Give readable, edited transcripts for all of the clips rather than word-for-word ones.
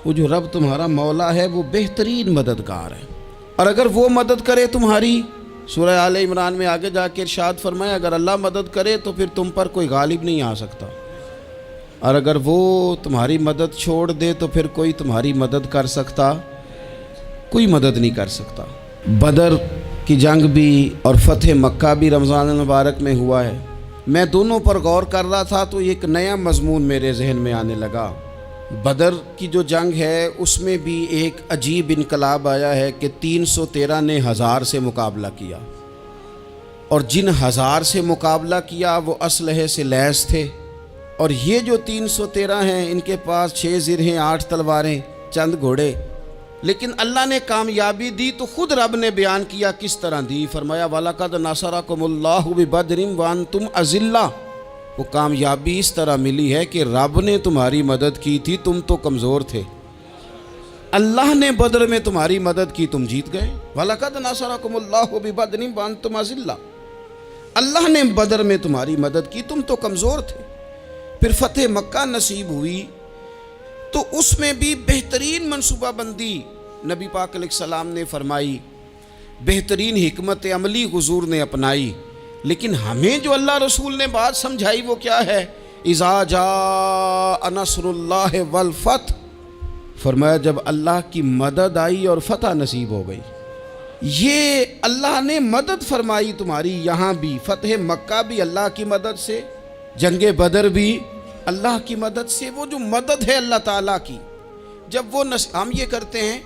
وہ جو رب تمہارا مولا ہے وہ بہترین مددگار ہے، اور اگر وہ مدد کرے تمہاری، سورہ آل عمران میں آگے جا کے ارشاد فرمایا اگر اللہ مدد کرے تو پھر تم پر کوئی غالب نہیں آ سکتا، اور اگر وہ تمہاری مدد چھوڑ دے تو پھر کوئی تمہاری مدد کر سکتا؟ کوئی مدد نہیں کر سکتا۔ بدر کی جنگ بھی اور فتح مکہ بھی رمضان المبارک میں ہوا ہے۔ میں دونوں پر غور کر رہا تھا تو ایک نیا مضمون میرے ذہن میں آنے لگا۔ بدر کی جو جنگ ہے اس میں بھی ایک عجیب انقلاب آیا ہے کہ 313 نے 1000 سے مقابلہ کیا، اور جن 1000 سے مقابلہ کیا وہ اسلحے سے لیس تھے، اور یہ جو 313 ہیں ان کے پاس 6 زرہیں، 8 تلواریں، چند گھوڑے، لیکن اللہ نے کامیابی دی تو خود رب نے بیان کیا کس طرح دی۔ فرمایا وَلَقَدْ نَصَرَكُمُ اللَّهُ بِبَدْرٍ وَأَنْتُمْ أَذِلَّةٌ۔ وہ کامیابی اس طرح ملی ہے کہ رب نے تمہاری مدد کی تھی، تم تو کمزور تھے، اللہ نے بدر میں تمہاری مدد کی، تم جیت گئے۔ وَلَقَدْ نَصَرَكُمُ اللَّهُ بِبَدْرٍ وَأَنْتُمْ أَذِلَّةٌ، اللہ نے بدر میں تمہاری مدد کی، تم تو کمزور تھے۔ پھر فتح مکہ نصیب ہوئی تو اس میں بھی بہترین منصوبہ بندی نبی پاک علیہ السلام نے فرمائی، بہترین حکمت عملی حضور نے اپنائی، لیکن ہمیں جو اللہ رسول نے بات سمجھائی وہ کیا ہے؟ اذا جاء نصر اللہ والفتح، فرمایا جب اللہ کی مدد آئی اور فتح نصیب ہو گئی۔ یہ اللہ نے مدد فرمائی تمہاری، یہاں بھی فتح مکہ بھی اللہ کی مدد سے، جنگ بدر بھی اللہ کی مدد سے۔ وہ جو مدد ہے اللہ تعالیٰ کی، جب وہ ہم یہ کرتے ہیں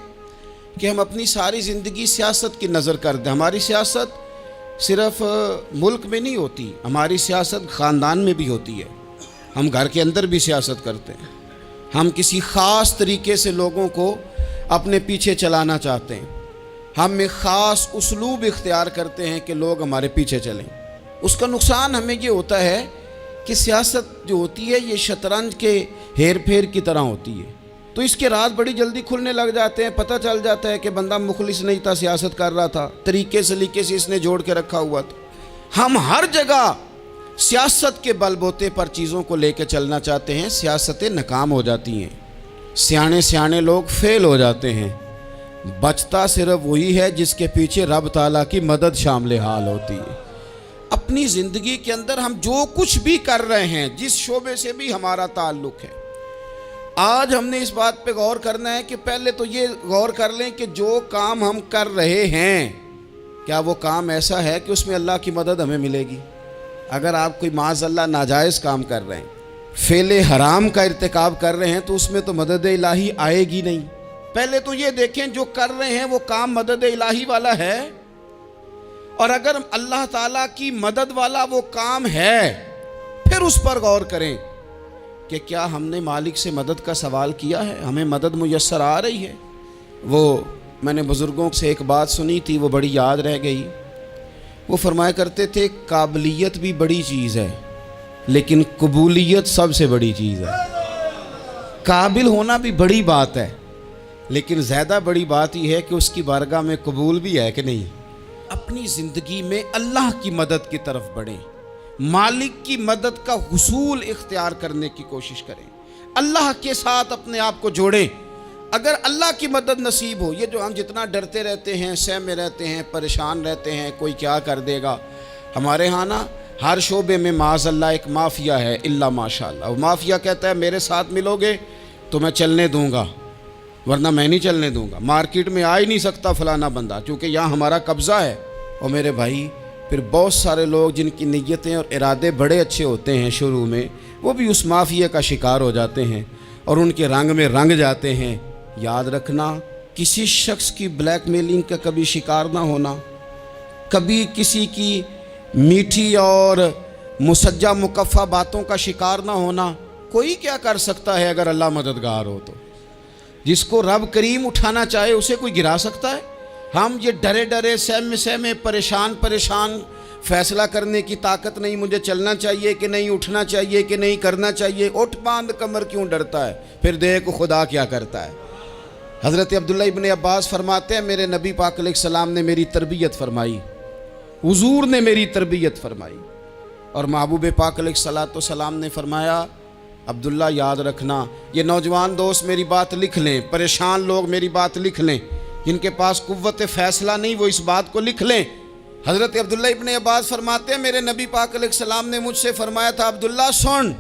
کہ ہم اپنی ساری زندگی سیاست کی نظر کر دیں۔ ہماری سیاست صرف ملک میں نہیں ہوتی، ہماری سیاست خاندان میں بھی ہوتی ہے، ہم گھر کے اندر بھی سیاست کرتے ہیں، ہم کسی خاص طریقے سے لوگوں کو اپنے پیچھے چلانا چاہتے ہیں، ہم ایک خاص اسلوب اختیار کرتے ہیں کہ لوگ ہمارے پیچھے چلیں۔ اس کا نقصان ہمیں یہ ہوتا ہے کہ سیاست جو ہوتی ہے یہ شطرنج کے ہیر پھیر کی طرح ہوتی ہے، تو اس کے راز بڑی جلدی کھلنے لگ جاتے ہیں، پتہ چل جاتا ہے کہ بندہ مخلص نہیں تھا، سیاست کر رہا تھا، طریقے سلیقے سے اس نے جوڑ کے رکھا ہوا تھا۔ ہم ہر جگہ سیاست کے بل بوتے پر چیزوں کو لے کے چلنا چاہتے ہیں، سیاستیں ناکام ہو جاتی ہیں، سیانے لوگ فیل ہو جاتے ہیں، بچتا صرف وہی ہے جس کے پیچھے رب تعالیٰ کی مدد شامل حال ہوتی ہے۔ اپنی زندگی کے اندر ہم جو کچھ بھی کر رہے ہیں، جس شعبے سے بھی ہمارا تعلق ہے، آج ہم نے اس بات پہ غور کرنا ہے کہ پہلے تو یہ غور کر لیں کہ جو کام ہم کر رہے ہیں کیا وہ کام ایسا ہے کہ اس میں اللہ کی مدد ہمیں ملے گی؟ اگر آپ کوئی معاذ اللہ ناجائز کام کر رہے ہیں، فعل حرام کا ارتکاب کر رہے ہیں، تو اس میں تو مدد الہی آئے گی نہیں۔ پہلے تو یہ دیکھیں جو کر رہے ہیں وہ کام مدد الہی والا ہے، اور اگر اللہ تعالیٰ کی مدد والا وہ کام ہے پھر اس پر غور کریں کہ کیا ہم نے مالک سے مدد کا سوال کیا ہے، ہمیں مدد میسر آ رہی ہے۔ وہ میں نے بزرگوں سے ایک بات سنی تھی، وہ بڑی یاد رہ گئی۔ وہ فرمایا کرتے تھے قابلیت بھی بڑی چیز ہے لیکن قبولیت سب سے بڑی چیز ہے۔ قابل ہونا بھی بڑی بات ہے لیکن زیادہ بڑی بات یہ ہے کہ اس کی بارگاہ میں قبول بھی ہے کہ نہیں۔ اپنی زندگی میں اللہ کی مدد کی طرف بڑھیں، مالک کی مدد کا حصول اختیار کرنے کی کوشش کریں، اللہ کے ساتھ اپنے آپ کو جوڑیں۔ اگر اللہ کی مدد نصیب ہو، یہ جو ہم جتنا ڈرتے رہتے ہیں، سہمے رہتے ہیں، پریشان رہتے ہیں کوئی کیا کر دے گا، ہمارے ہاں نا ہر شعبے میں معاذ اللہ ایک مافیا ہے، الا ماشاء اللہ۔ وہ مافیا کہتا ہے میرے ساتھ ملو گے تو میں چلنے دوں گا ورنہ میں نہیں چلنے دوں گا، مارکیٹ میں آ ہی نہیں سکتا فلانا بندہ کیونکہ یہاں ہمارا قبضہ ہے۔ اور میرے بھائی پھر بہت سارے لوگ جن کی نیتیں اور ارادے بڑے اچھے ہوتے ہیں شروع میں، وہ بھی اس مافیا کا شکار ہو جاتے ہیں اور ان کے رنگ میں رنگ جاتے ہیں۔ یاد رکھنا، کسی شخص کی بلیک میلنگ کا کبھی شکار نہ ہونا، کبھی کسی کی میٹھی اور مسجع مکفہ باتوں کا شکار نہ ہونا۔ کوئی کیا کر سکتا ہے اگر اللہ مددگار ہو تو؟ جس کو رب کریم اٹھانا چاہے اسے کوئی گرا سکتا ہے؟ ہم یہ ڈرے سہمے پریشان فیصلہ کرنے کی طاقت نہیں، مجھے چلنا چاہیے کہ نہیں، اٹھنا چاہیے کہ نہیں، کرنا چاہیے، اٹھ باندھ کمر کیوں ڈرتا ہے؟ پھر دیکھ خدا کیا کرتا ہے۔ حضرت عبداللہ ابن عباس فرماتے ہیں میرے نبی پاک علیہ السلام نے میری تربیت فرمائی، حضور نے میری تربیت فرمائی، اور محبوب پاک علیہ السلام نے فرمایا عبداللہ یاد رکھنا، یہ نوجوان دوست میری بات لکھ لیں، پریشان لوگ میری بات لکھ لیں، جن کے پاس قوت فیصلہ نہیں وہ اس بات کو لکھ لیں۔ حضرت عبداللہ ابن عباس فرماتے ہیں میرے نبی پاک علیہ السلام نے مجھ سے فرمایا تھا، عبداللہ سن،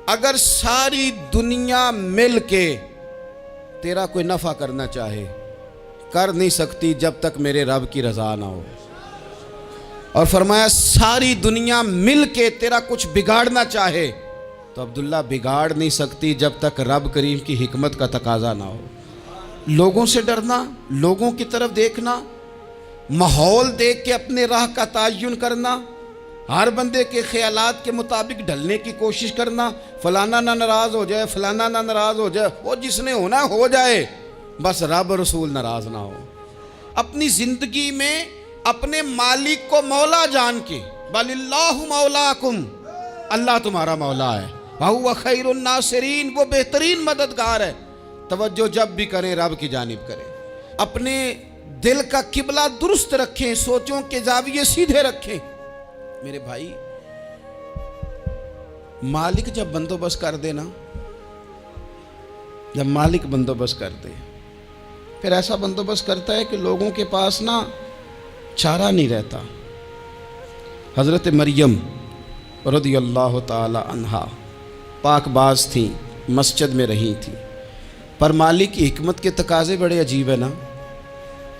اگر ساری دنیا مل کے تیرا کوئی نفع کرنا چاہے کر نہیں سکتی جب تک میرے رب کی رضا نہ ہو، اور فرمایا ساری دنیا مل کے تیرا کچھ بگاڑنا چاہے تو عبداللہ بگاڑ نہیں سکتی جب تک رب کریم کی حکمت کا تقاضا نہ ہو۔ لوگوں سے ڈرنا، لوگوں کی طرف دیکھنا، ماحول دیکھ کے اپنے راہ کا تعین کرنا، ہر بندے کے خیالات کے مطابق ڈھلنے کی کوشش کرنا، فلانا نہ ناراض ہو جائے، فلانا نہ ناراض ہو جائے، وہ جس نے ہونا ہو جائے، بس رب رسول ناراض نہ ہو۔ اپنی زندگی میں اپنے مالک کو مولا جان کے، بل اللہ مولاکم، اللہ تمہارا مولا ہے، وَهُوَ خَيْرُ النَّاصِرِينَ، وہ بہترین مددگار ہے۔ توجہ جب بھی کریں رب کی جانب کریں، اپنے دل کا قبلہ درست رکھیں، سوچوں کے زاویے سیدھے رکھیں۔ میرے بھائی، مالک جب بندوبست کر دے نا، جب مالک بندوبست کر دے پھر ایسا بندوبست کرتا ہے کہ لوگوں کے پاس نا چارہ نہیں رہتا۔ حضرت مریم رضی اللہ تعالی عنہا پاک باز تھیں، مسجد میں رہی تھیں، پر مالک کی حکمت کے تقاضے بڑے عجیب ہیں نا۔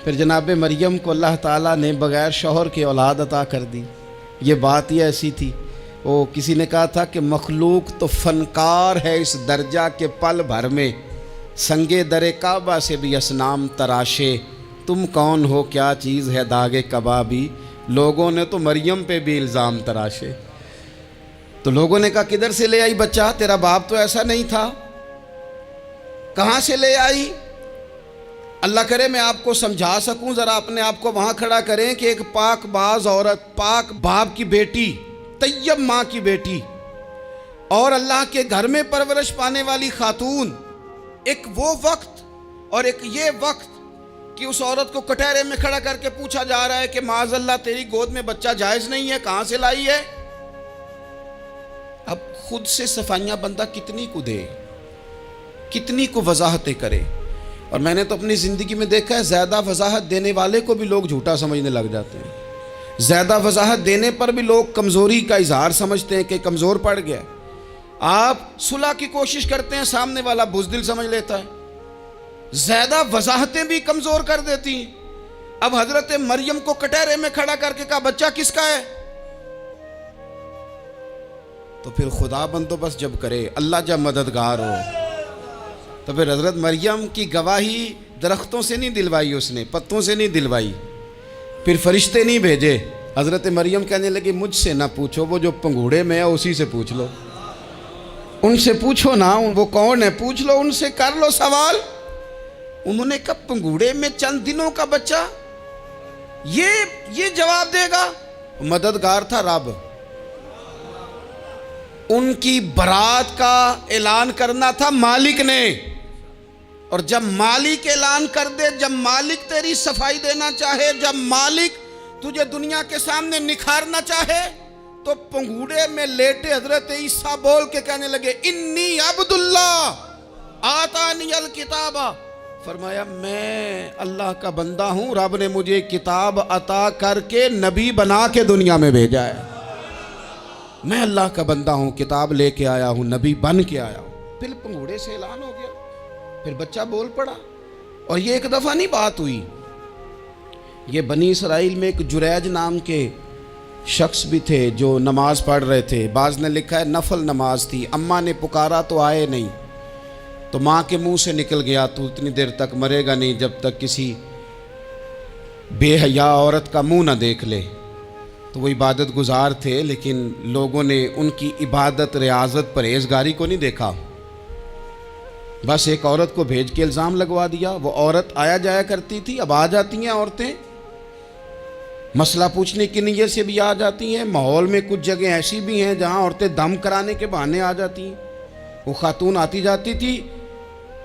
پھر جناب مریم کو اللہ تعالیٰ نے بغیر شوہر کے اولاد عطا کر دی۔ یہ بات ہی ایسی تھی، وہ کسی نے کہا تھا کہ مخلوق تو فنکار ہے اس درجہ کے پل بھر میں سنگے در کعبہ سے بھی اصنام تراشے، تم کون ہو کیا چیز ہے داغ کبابی، لوگوں نے تو مریم پہ بھی الزام تراشے۔ تو لوگوں نے کہا کدھر سے لے آئی بچہ، تیرا باپ تو ایسا نہیں تھا، کہاں سے لے آئی؟ اللہ کرے میں آپ کو سمجھا سکوں، ذرا اپنے آپ کو وہاں کھڑا کریں کہ ایک پاک باز عورت، پاک باپ کی بیٹی، طیب ماں کی بیٹی، اور اللہ کے گھر میں پرورش پانے والی خاتون، ایک وہ وقت اور ایک یہ وقت کہ اس عورت کو کٹہرے میں کھڑا کر کے پوچھا جا رہا ہے کہ معاذ اللہ تیری گود میں بچہ جائز نہیں ہے، کہاں سے لائی ہے؟ اب خود سے صفائیاں بندہ کتنی کو دے، کتنی کو وضاحتیں کرے۔ اور میں نے تو اپنی زندگی میں دیکھا ہے زیادہ وضاحت دینے والے کو بھی لوگ جھوٹا سمجھنے لگ جاتے ہیں، زیادہ وضاحت دینے پر بھی لوگ کمزوری کا اظہار سمجھتے ہیں کہ کمزور پڑ گیا۔ آپ صلح کی کوشش کرتے ہیں، سامنے والا بزدل سمجھ لیتا ہے، زیادہ وضاحتیں بھی کمزور کر دیتی ہیں۔ اب حضرت مریم کو کٹہرے میں کھڑا کر کے کہا بچہ کس کا ہے؟ تو پھر خدا بندوبست جب کرے، اللہ جب مددگار ہو، تو پھر حضرت مریم کی گواہی درختوں سے نہیں دلوائی، اس نے پتوں سے نہیں دلوائی، پھر فرشتے نہیں بھیجے۔ حضرت مریم کہنے لگی مجھ سے نہ پوچھو، وہ جو پنگوڑے میں ہے اسی سے پوچھ لو، ان سے پوچھو نا، وہ کون ہے پوچھ لو، ان سے کر لو سوال۔ انہوں نے کہا پنگوڑے میں چند دنوں کا بچہ یہ جواب دے گا؟ مددگار تھا رب، ان کی برات کا اعلان کرنا تھا مالک نے، اور جب مالک اعلان کر دے، جب مالک تیری صفائی دینا چاہے، جب مالک تجھے دنیا کے سامنے نکھارنا چاہے، تو پنگوڑے میں لیٹے حضرت عیسیٰ بول کے کہنے لگے انی عبداللہ آتانی الکتاب، فرمایا میں اللہ کا بندہ ہوں، رب نے مجھے کتاب عطا کر کے نبی بنا کے دنیا میں بھیجا ہے، میں اللہ کا بندہ ہوں، کتاب لے کے آیا ہوں، نبی بن کے آیا ہوں۔ پھر پنگوڑے سے اعلان ہو گیا، پھر بچہ بول پڑا۔ اور یہ ایک دفعہ نہیں بات ہوئی، یہ بنی اسرائیل میں ایک جریج نام کے شخص بھی تھے جو نماز پڑھ رہے تھے، بعض نے لکھا ہے نفل نماز تھی، اماں نے پکارا تو آئے نہیں، تو ماں کے منہ سے نکل گیا تو اتنی دیر تک مرے گا نہیں جب تک کسی بے حیا عورت کا منہ نہ دیکھ لے۔ تو وہ عبادت گزار تھے، لیکن لوگوں نے ان کی عبادت، ریاضت، پرہیزگاری کو نہیں دیکھا، بس ایک عورت کو بھیج کے الزام لگوا دیا۔ وہ عورت آیا جایا کرتی تھی، اب آ جاتی ہیں عورتیں، مسئلہ پوچھنے کی نیت سے بھی آ جاتی ہیں۔ ماحول میں کچھ جگہ ایسی بھی ہیں جہاں عورتیں دم کرانے کے بہانے آ جاتی ہیں۔ وہ خاتون آتی جاتی تھی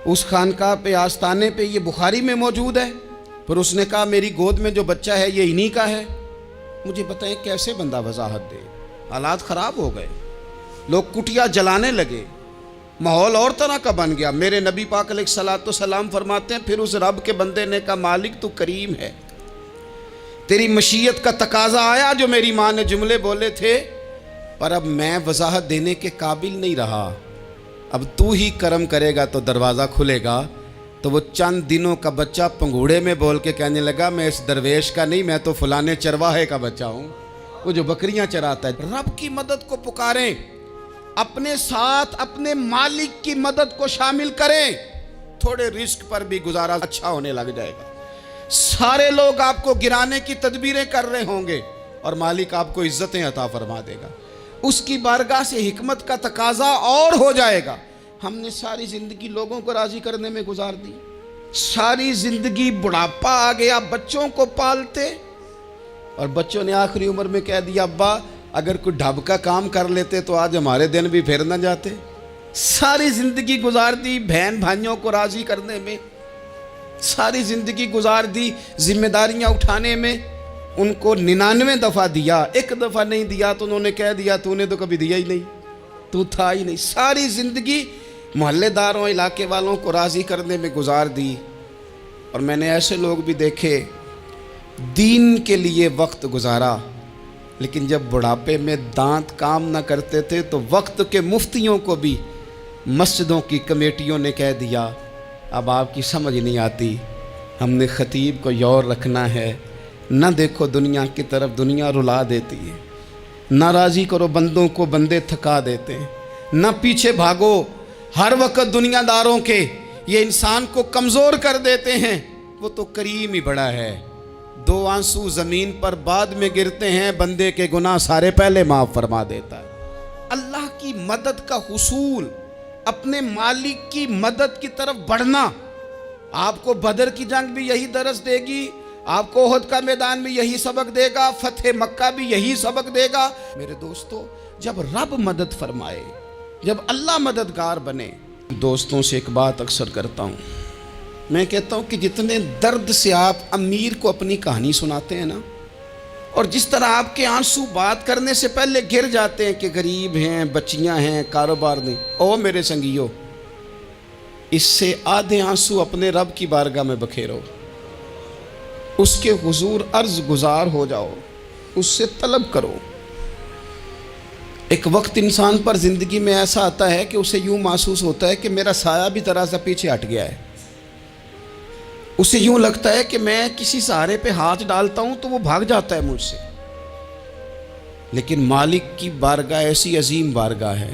اس خانقاہ پہ، آستانے پہ، یہ بخاری میں موجود ہے، پھر اس نے کہا میری گود میں جو بچہ ہے یہ انہی کا ہے۔ مجھے بتائیں کیسے بندہ وضاحت دے، حالات خراب ہو گئے۔ لوگ کٹیا جلانے لگے، ماحول اور طرح کا بن گیا۔ میرے نبی پاک علیہ الصلوۃ والسلام فرماتے ہیں پھر اس رب کے بندے نے کہا مالک تو کریم ہے، تیری مشیت کا تقاضا آیا جو میری ماں نے جملے بولے تھے، پر اب میں وضاحت دینے کے قابل نہیں رہا، اب تو ہی کرم کرے گا تو دروازہ کھلے گا۔ تو وہ چند دنوں کا بچہ پنگوڑے میں بول کے کہنے لگا میں اس درویش کا نہیں، میں تو فلانے چرواہے کا بچہ ہوں، وہ جو بکریاں چراتا ہے۔ رب کی مدد کو پکاریں، اپنے ساتھ اپنے مالک کی مدد کو شامل کریں، تھوڑے رزق پر بھی گزارا اچھا ہونے لگ جائے گا۔ سارے لوگ آپ کو گرانے کی تدبیریں کر رہے ہوں گے اور مالک آپ کو عزتیں عطا فرما دے گا، اس کی بارگاہ سے حکمت کا تقاضا اور ہو جائے گا۔ ہم نے ساری زندگی لوگوں کو راضی کرنے میں گزار دی، ساری زندگی بڑھاپا آ گیا بچوں کو پالتے، اور بچوں نے آخری عمر میں کہہ دیا ابا اگر کوئی ڈھب کا کام کر لیتے تو آج ہمارے دن بھی پھر نہ جاتے۔ ساری زندگی گزار دی بہن بھائیوں کو راضی کرنے میں، ساری زندگی گزار دی ذمہ داریاں اٹھانے میں، ان کو 99 دفعہ دیا، ایک دفعہ نہیں دیا تو انہوں نے کہہ دیا تو نے تو کبھی دیا ہی نہیں، تو تھا ہی نہیں۔ ساری زندگی محلے داروں علاقے والوں کو راضی کرنے میں گزار دی، اور میں نے ایسے لوگ بھی دیکھے دین کے لیے وقت گزارا، لیکن جب بڑھاپے میں دانت کام نہ کرتے تھے تو وقت کے مفتیوں کو بھی مسجدوں کی کمیٹیوں نے کہہ دیا اب آپ کی سمجھ نہیں آتی، ہم نے خطیب کو یور رکھنا ہے، نہ دیکھو دنیا کی طرف، دنیا رلا دیتی ہے، نہ راضی کرو بندوں کو، بندے تھکا دیتے ہیں، نہ پیچھے بھاگو ہر وقت دنیا داروں کے، یہ انسان کو کمزور کر دیتے ہیں، وہ تو کریم ہی بڑا ہے۔ 2 آنسو زمین پر بعد میں گرتے ہیں، بندے کے گناہ سارے پہلے معاف فرما دیتا ہے۔ اللہ کی مدد کا حصول، اپنے مالک کی مدد کی طرف بڑھنا، آپ کو بدر کی جنگ بھی یہی درس دے گی، آپ کو احد کا میدان بھی یہی سبق دے گا، فتح مکہ بھی یہی سبق دے گا۔ میرے دوستو، جب رب مدد فرمائے، جب اللہ مددگار بنے، دوستوں سے ایک بات اکثر کرتا ہوں، میں کہتا ہوں کہ جتنے درد سے آپ امیر کو اپنی کہانی سناتے ہیں نا، اور جس طرح آپ کے آنسو بات کرنے سے پہلے گر جاتے ہیں کہ غریب ہیں، بچیاں ہیں، کاروبار نہیں، او میرے سنگیو، اس سے آدھے آنسو اپنے رب کی بارگاہ میں بکھیرو، اس کے حضور عرض گزار ہو جاؤ، اس سے طلب کرو۔ ایک وقت انسان پر زندگی میں ایسا آتا ہے کہ اسے یوں محسوس ہوتا ہے کہ میرا سایہ بھی ذرا سا پیچھے ہٹ گیا ہے، اسے یوں لگتا ہے کہ میں کسی سہارے پہ ہاتھ ڈالتا ہوں تو وہ بھاگ جاتا ہے مجھ سے، لیکن مالک کی بارگاہ ایسی عظیم بارگاہ ہے،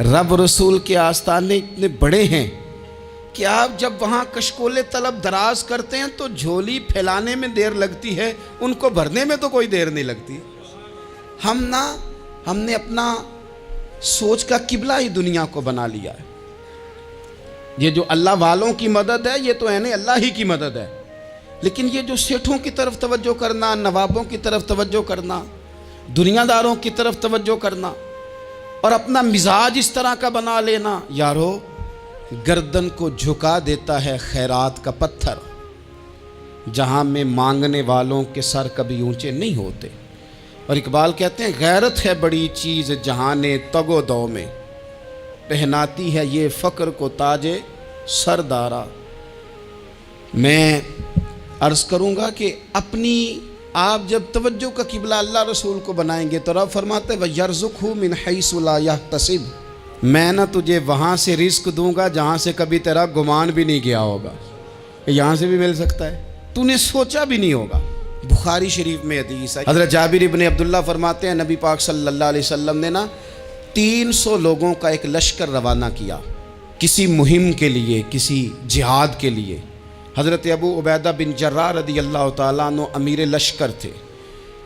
رب رسول کے آستانے اتنے بڑے ہیں کہ آپ جب وہاں کشکول طلب دراز کرتے ہیں تو جھولی پھیلانے میں دیر لگتی ہے، ان کو بھرنے میں تو کوئی دیر نہیں لگتی۔ ہم نے اپنا سوچ کا قبلہ ہی دنیا کو بنا لیا ہے۔ یہ جو اللہ والوں کی مدد ہے یہ تو اللہ ہی کی مدد ہے، لیکن یہ جو سیٹھوں کی طرف توجہ کرنا، نوابوں کی طرف توجہ کرنا، دنیا داروں کی طرف توجہ کرنا، اور اپنا مزاج اس طرح کا بنا لینا، یارو گردن کو جھکا دیتا ہے خیرات کا پتھر، جہاں میں مانگنے والوں کے سر کبھی اونچے نہیں ہوتے۔ اور اقبال کہتے ہیں غیرت ہے بڑی چیز جہان تگ و دو میں، پہناتی ہے یہ فقر کو تاج سردارا۔ میں عرض کروں گا کہ اپنی آپ جب توجہ کا قبلہ اللہ رسول کو بنائیں گے تو رب فرماتے ہیں وَيَرْزُقْهُ مِنْ حَيْثُ لَا يَحْتَسِبُ، میں نہ تجھے وہاں سے رزق دوں گا جہاں سے کبھی تیرا گمان بھی نہیں گیا ہوگا، یہاں سے بھی مل سکتا ہے، تو نے سوچا بھی نہیں ہوگا۔ بخاری شریف میں حدیث ہے، حضرت جابر ابن عبداللہ فرماتے ہیں نبی پاک صلی اللہ علیہ وسلم نے 300 لوگوں کا ایک لشکر روانہ کیا کسی مہم کے لیے، کسی جہاد کے لیے۔ حضرت ابو عبیدہ بن جراح رضی اللہ تعالیٰ عنہ امیر لشکر تھے۔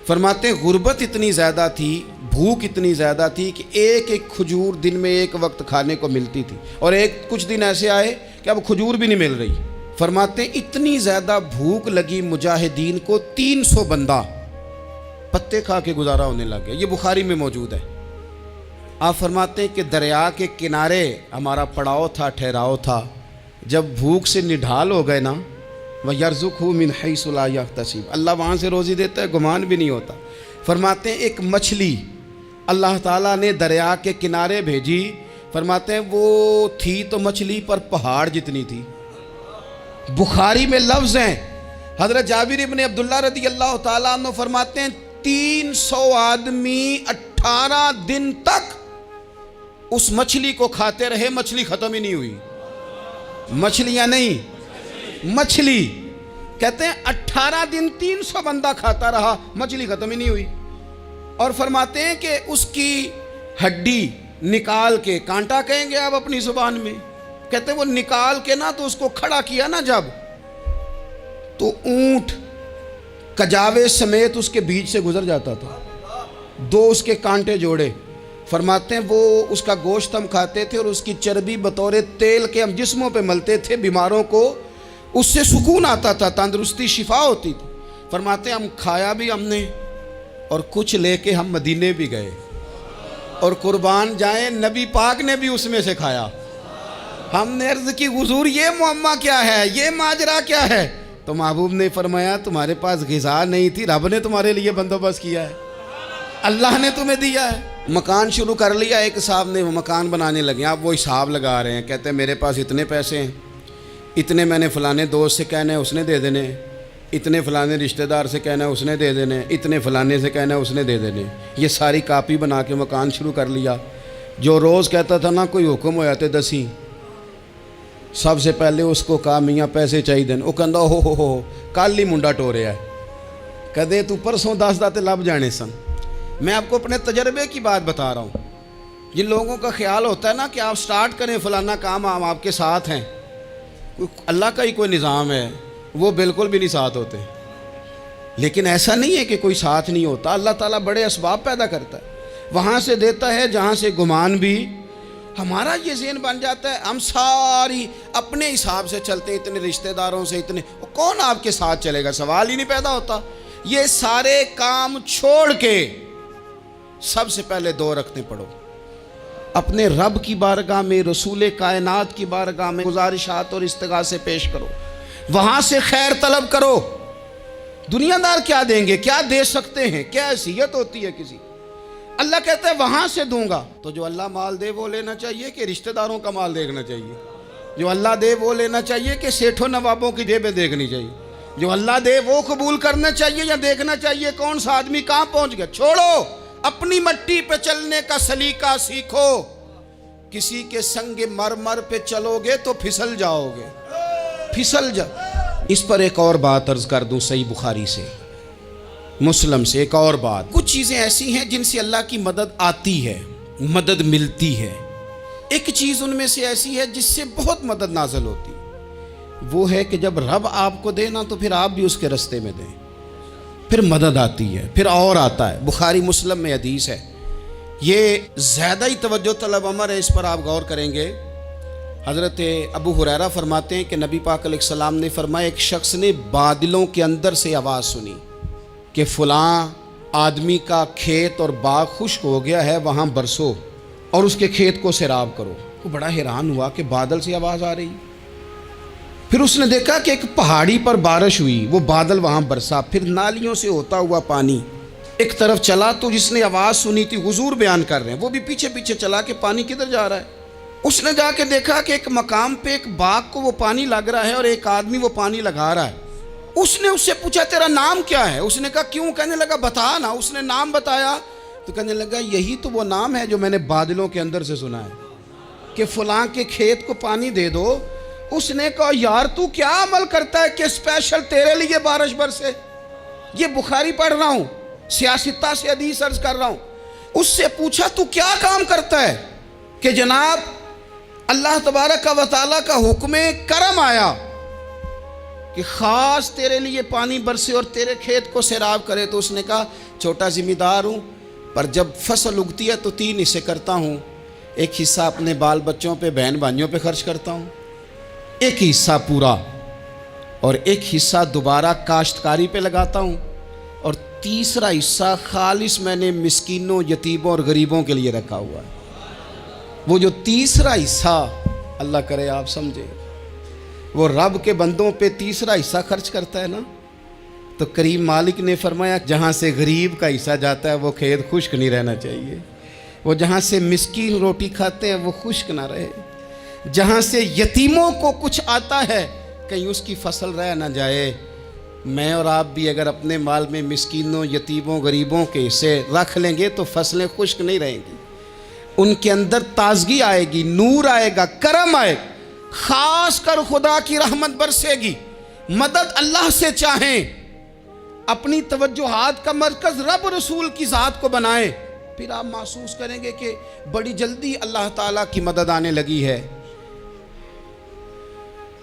فرماتے ہیں غربت اتنی زیادہ تھی، بھوک اتنی زیادہ تھی کہ ایک ایک کھجور دن میں ایک وقت کھانے کو ملتی تھی، اور کچھ دن ایسے آئے کہ اب کھجور بھی نہیں مل رہی۔ فرماتے ہیں اتنی زیادہ بھوک لگی مجاہدین کو، 300 بندہ پتے کھا کے گزارا ہونے لگ گیا۔ یہ بخاری میں موجود ہے۔ آپ فرماتے ہیں کہ دریا کے کنارے ہمارا پڑاؤ تھا، ٹھہراؤ تھا، جب بھوک سے نڈھال ہو گئے نا، وَيَرْزُقْهُ مِنْ حَيْثُ لَا يَحْتَسِبُ، اللہ وہاں سے روزی دیتا ہے، گمان بھی نہیں ہوتا۔ فرماتے ہیں ایک مچھلی اللہ تعالیٰ نے دریا کے کنارے بھیجی، فرماتے ہیں وہ تھی تو مچھلی پر پہاڑ جتنی تھی۔ بخاری میں لفظ ہیں، حضرت جابر ابن عبداللہ رضی اللہ تعالیٰ عنہ فرماتے ہیں 300 آدمی 18 دن تک اس مچھلی کو کھاتے رہے، مچھلی ختم ہی نہیں ہوئی۔ مچھلیاں نہیں، مچھلی کہتے ہیں 18 دن 300 بندہ کھاتا رہا، مچھلی ختم ہی نہیں ہوئی۔ اور فرماتے ہیں کہ اس کی ہڈی نکال کے، کانٹا کہیں گے آپ اپنی زبان میں، کہتے ہیں وہ نکال کے نا تو اس کو کھڑا کیا نا جب، تو اونٹ کجاوے سمیت اس کے بیچ سے گزر جاتا تھا، 2 اس کے کانٹے جوڑے۔ فرماتے ہیں وہ اس کا گوشت ہم کھاتے تھے اور اس کی چربی بطور تیل کے ہم جسموں پہ ملتے تھے، بیماروں کو اس سے سکون آتا تھا، تندرستی شفا ہوتی تھی۔ فرماتے ہیں ہم کھایا بھی ہم نے، اور کچھ لے کے ہم مدینے بھی گئے، اور قربان جائیں نبی پاک نے بھی اس میں سے کھایا۔ ہم نے عرض کی حضور یہ معمہ کیا ہے، یہ ماجرا کیا ہے؟ تو محبوب نے فرمایا تمہارے پاس غذا نہیں تھی، رب نے تمہارے لیے بندوبست کیا ہے، اللہ نے تمہیں دیا ہے۔ مکان شروع کر لیا، ایک صاحب نے وہ مکان بنانے لگے، آپ وہ حساب لگا رہے ہیں، کہتے ہیں میرے پاس اتنے پیسے ہیں، اتنے میں نے فلانے دوست سے کہنا ہے اس نے دے دینے، اتنے فلانے رشتہ دار سے کہنا ہے اس نے دے دینے، اتنے فلانے سے کہنا ہے اس نے دے دینے۔ یہ ساری کاپی بنا کے مکان شروع کر لیا۔ جو روز کہتا تھا نا کوئی حکم ہو جاتے 10 سب سے پہلے اس کو کہا میاں پیسے چاہیے دن، وہ کہندا ہو کل ہی منڈا ٹوریا ہے، کہدے تو پرسوں 10 داتے لب جانے سن۔ میں آپ کو اپنے تجربے کی بات بتا رہا ہوں۔ جن لوگوں کا خیال ہوتا ہے نا کہ آپ سٹارٹ کریں فلانا کام، ہم آپ کے ساتھ ہیں، اللہ کا ہی کوئی نظام ہے، وہ بالکل بھی نہیں ساتھ ہوتے۔ لیکن ایسا نہیں ہے کہ کوئی ساتھ نہیں ہوتا، اللہ تعالیٰ بڑے اسباب پیدا کرتا ہے، وہاں سے دیتا ہے جہاں سے گمان بھی۔ ہمارا یہ ذہن بن جاتا ہے ہم ساری اپنے حساب سے چلتے ہیں، اتنے رشتہ داروں سے، اتنے، کون آپ کے ساتھ چلے گا؟ سوال ہی نہیں پیدا ہوتا۔ یہ سارے کام چھوڑ کے سب سے پہلے 2 رکعتیں پڑھو، اپنے رب کی بارگاہ میں، رسول کائنات کی بارگاہ میں گزارشات اور استغاثے پیش کرو، وہاں سے خیر طلب کرو۔ دنیا دار کیا دیں گے، کیا دے سکتے ہیں، کیا حیثیت ہوتی ہے کسی؟ اللہ کہتا ہے وہاں سے دوں گا۔ تو جو اللہ مال دے وہ لینا چاہیے کہ رشتہ داروں کا مال دیکھنا چاہیے؟ جو اللہ دے وہ لینا چاہیے کہ سیٹھوں نوابوں کی جیبیں دیکھنی چاہیے؟ جو اللہ دے وہ قبول کرنا چاہیے یا دیکھنا چاہیے کون سا آدمی کہاں پہنچ گیا؟ چھوڑو، اپنی مٹی پہ چلنے کا سلیقہ سیکھو۔ کسی کے سنگ مرمر پہ چلو گے تو پھسل جاؤ گے، پھسل جا۔ اس پر ایک اور بات عرض کر دوں، صحیح بخاری سے، مسلم سے ایک اور بات۔ کچھ چیزیں ایسی ہیں جن سے اللہ کی مدد آتی ہے، مدد ملتی ہے۔ ایک چیز ان میں سے ایسی ہے جس سے بہت مدد نازل ہوتی ہے، وہ ہے کہ جب رب آپ کو دے نا تو پھر آپ بھی اس کے رستے میں دیں، پھر مدد آتی ہے، پھر اور آتا ہے۔ بخاری مسلم میں حدیث ہے، یہ زیادہ ہی توجہ طلب امر ہے، اس پر آپ غور کریں گے۔ حضرت ابو ہریرہ فرماتے ہیں کہ نبی پاک علیہ السلام نے فرمایا ایک شخص نے بادلوں کے اندر سے آواز سنی کہ فلاں آدمی کا کھیت اور باغ خشک ہو گیا ہے، وہاں برسو اور اس کے کھیت کو سیراب کرو۔ وہ بڑا حیران ہوا کہ بادل سے آواز آ رہی۔ پھر اس نے دیکھا کہ ایک پہاڑی پر بارش ہوئی، وہ بادل وہاں برسا، پھر نالیوں سے ہوتا ہوا پانی ایک طرف چلا۔ تو جس نے آواز سنی تھی، حضور بیان کر رہے ہیں، وہ بھی پیچھے پیچھے چلا کہ پانی کدھر جا رہا ہے۔ اس نے جا کے دیکھا کہ ایک مقام پہ ایک باغ کو وہ پانی لگ رہا ہے اور ایک آدمی وہ پانی لگا رہا ہے۔ اس نے اس سے پوچھا تیرا نام کیا ہے؟ اس نے کہا کیوں؟ کہنے لگا بتا نا۔ اس نے نام بتایا تو کہنے لگا یہی تو وہ نام ہے جو میں نے بادلوں کے اندر سے سنا ہے کہ فلاں کے کھیت کو پانی دے دو۔ اس نے کہا یار تو کیا عمل کرتا ہے کہ اسپیشل تیرے لیے بارش برسے؟ یہ بخاری پڑھ رہا ہوں، سیاستہ سے حدیث عرض کر رہا ہوں۔ اس سے پوچھا تو کیا کام کرتا ہے کہ جناب اللہ تبارک و تعالیٰ کا حکم کرم آیا کہ خاص تیرے لیے پانی برسے اور تیرے کھیت کو سیراب کرے؟ تو اس نے کہا چھوٹا ذمہ دار ہوں، پر جب فصل اگتی ہے تو 3 حصے کرتا ہوں، ایک حصہ اپنے بال بچوں پہ، بہن بھائیوں پہ خرچ کرتا ہوں، ایک حصہ پورا، اور ایک حصہ دوبارہ کاشتکاری پہ لگاتا ہوں، اور تیسرا حصہ خالص میں نے مسکینوں، یتیموں اور غریبوں کے لیے رکھا ہوا ہے۔ وہ جو تیسرا حصہ، اللہ کرے آپ سمجھے، وہ رب کے بندوں پہ تیسرا حصہ خرچ کرتا ہے نا، تو کریم مالک نے فرمایا جہاں سے غریب کا حصہ جاتا ہے وہ کھیت خشک نہیں رہنا چاہیے۔ وہ جہاں سے مسکین روٹی کھاتے ہیں وہ خشک نہ رہے، جہاں سے یتیموں کو کچھ آتا ہے کہیں اس کی فصل رہ نہ جائے۔ میں اور آپ بھی اگر اپنے مال میں مسکینوں، یتیموں، غریبوں کے حصے رکھ لیں گے تو فصلیں خشک نہیں رہیں گی، ان کے اندر تازگی آئے گی، نور آئے گا، کرم آئے گا، خاص کر خدا کی رحمت برسے گی۔ مدد اللہ سے چاہیں، اپنی توجہات کا مرکز رب رسول کی ذات کو بنائیں، پھر آپ محسوس کریں گے کہ بڑی جلدی اللہ تعالیٰ کی مدد آنے لگی ہے۔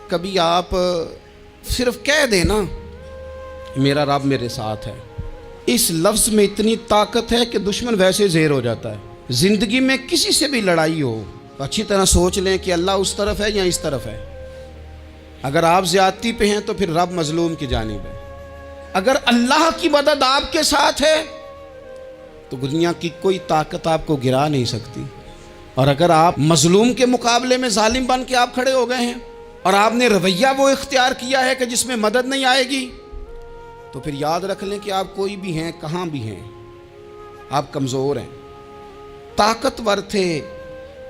کبھی آپ صرف کہہ دیں نا میرا رب میرے ساتھ ہے، اس لفظ میں اتنی طاقت ہے کہ دشمن ویسے زہر ہو جاتا ہے۔ زندگی میں کسی سے بھی لڑائی ہو تو اچھی طرح سوچ لیں کہ اللہ اس طرف ہے یا اس طرف ہے۔ اگر آپ زیادتی پہ ہیں تو پھر رب مظلوم کی جانب ہے۔ اگر اللہ کی مدد آپ کے ساتھ ہے تو دنیا کی کوئی طاقت آپ کو گرا نہیں سکتی۔ اور اگر آپ مظلوم کے مقابلے میں ظالم بن کے آپ کھڑے ہو گئے ہیں اور آپ نے رویہ وہ اختیار کیا ہے کہ جس میں مدد نہیں آئے گی، تو پھر یاد رکھ لیں کہ آپ کوئی بھی ہیں، کہاں بھی ہیں، آپ کمزور ہیں۔ طاقتور تھے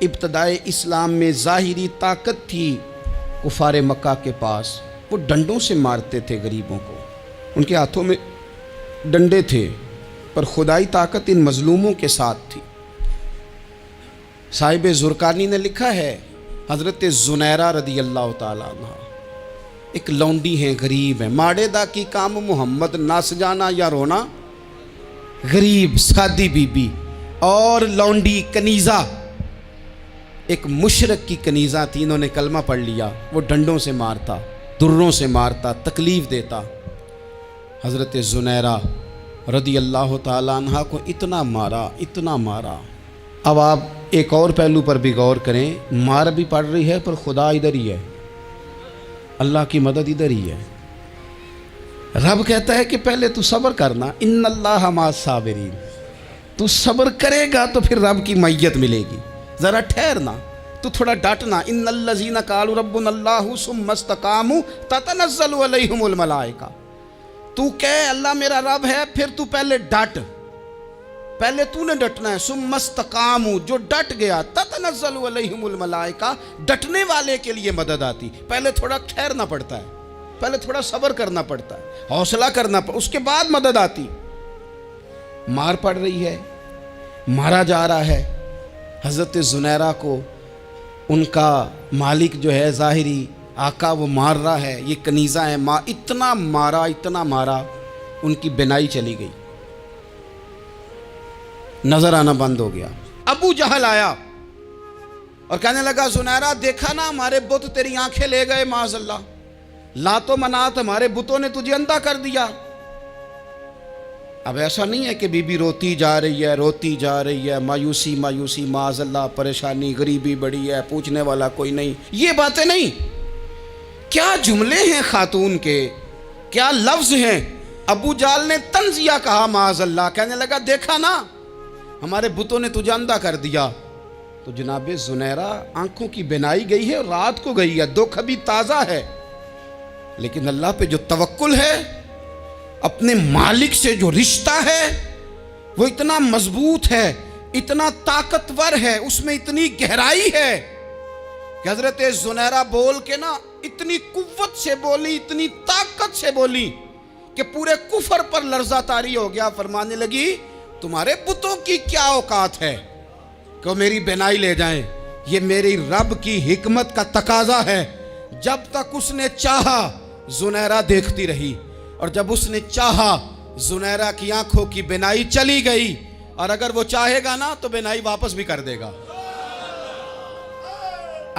ابتدائے اسلام میں، ظاہری طاقت تھی کفار مکہ کے پاس، وہ ڈنڈوں سے مارتے تھے غریبوں کو، ان کے ہاتھوں میں ڈنڈے تھے، پر خدائی طاقت ان مظلوموں کے ساتھ تھی۔ صاحب زرقانی نے لکھا ہے، حضرت زنیرہ رضی اللہ تعالیٰ عنہ ایک لونڈی ہیں، غریب ہیں، ماڑے دا کی کام محمد، نس جانا یا رونا، غریب سادی بی بی اور لونڈی کنیزہ، ایک مشرک کی کنیزہ تھی، انہوں نے کلمہ پڑھ لیا، وہ ڈنڈوں سے مارتا، دروں سے مارتا، تکلیف دیتا۔ حضرت زنیرہ رضی اللہ تعالیٰ عنہ کو اتنا مارا، اتنا مارا۔ اب آپ ایک اور پہلو پر بھی غور کریں، مار بھی پڑ رہی ہے پر خدا ادھر ہی ہے، اللہ کی مدد ادھر ہی ہے۔ رب کہتا ہے کہ پہلے تو صبر کرنا، ان اللہ مع الصابرین، تو صبر کرے گا تو پھر رب کی معیت ملے گی، ذرا ٹھہرنا، تو تھوڑا ڈٹنا۔ ان الذین قالوا ربنا اللہ ثم استقاموا تتنزل علیہم الملائکہ، تو کہے اللہ میرا رب ہے، پھر تو پہلے ڈٹ، پہلے تو نے ڈٹنا ہے۔ ثم استقاموا، جو ڈٹ گیا، تتنزل علیہم الملائکہ، ڈٹنے والے کے لیے مدد آتی، پہلے تھوڑا ٹھہرنا پڑتا ہے، پہلے تھوڑا صبر کرنا پڑتا ہے، حوصلہ کرنا پڑتا، اس کے بعد مدد آتی۔ مار پڑ رہی ہے، مارا جا رہا ہے حضرت زنیرہ کو، ان کا مالک جو ہے ظاہری آقا وہ مار رہا ہے، یہ کنیزہ ہے، اتنا مارا، اتنا مارا، ان کی بینائی چلی گئی، نظر آنا بند ہو گیا۔ ابو جہل آیا اور کہنے لگا زنیرہ دیکھا نا ہمارے بت تیری آنکھیں لے گئے، معاذ اللہ، لات و منات ہمارے بتوں نے تجھے اندھا کر دیا۔ اب ایسا نہیں ہے کہ بی بی روتی جا رہی ہے، روتی جا رہی ہے، مایوسی مایوسی، معاذ اللہ، پریشانی، غریبی بڑی ہے، پوچھنے والا کوئی نہیں، یہ باتیں نہیں۔ کیا جملے ہیں خاتون کے، کیا لفظ ہیں۔ ابو جہل نے تنزیہ کہا، معاذ اللہ، کہنے لگا دیکھا نا ہمارے بتوں نے تجھے اندھا کر دیا۔ تو جناب زنیرہ آنکھوں کی بینائی گئی ہے، رات کو گئی ہے، دکھ ابھی تازہ ہے، لیکن اللہ پہ جو توکل ہے، اپنے مالک سے جو رشتہ ہے وہ اتنا مضبوط ہے، اتنا طاقتور ہے، اس میں اتنی گہرائی ہے کہ حضرت زنیرہ بول کے نا اتنی قوت سے بولی، اتنی طاقت سے بولی کہ پورے کفر پر لرزہ طاری ہو گیا۔ فرمانے لگی تمہارے بتوں کی کیا اوقات ہے کہ وہ میری بینائی لے جائیں، یہ میری رب کی حکمت کا تقاضا ہے۔ جب تک اس نے چاہا زنیرہ دیکھتی رہی، اور جب اس نے چاہا زنیرہ کی آنکھوں کی بینائی چلی گئی، اور اگر وہ چاہے گا نا تو بینائی واپس بھی کر دے گا۔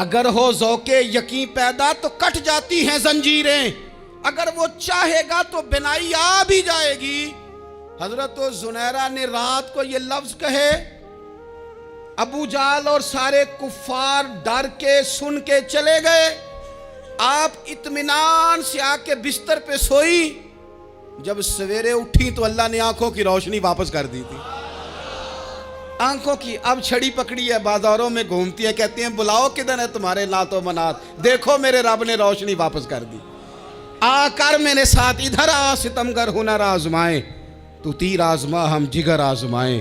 اگر ہو ذوق یقین پیدا تو کٹ جاتی ہیں زنجیریں، اگر وہ چاہے گا تو بینائی آ بھی جائے گی۔ حضرت زنیرہ نے رات کو یہ لفظ کہے، ابو جہل اور سارے کفار ڈر کے سن کے چلے گئے، آپ اطمینان سے آ کے بستر پہ سوئی۔ جب سویرے اٹھی تو اللہ نے آنکھوں کی روشنی واپس کر دی تھی، آنکھوں کی۔ اب چھڑی پکڑی ہے، بازاروں میں گھومتی ہے، کہتی ہیں بلاؤ کدھر ہے تمہارے لات و منات، دیکھو میرے رب نے روشنی واپس کر دی۔ آ کر میرے ساتھ ادھر آ، ستمگر ہنر آزمائیں، تو تیر آزما ہم جگر آزمائیں،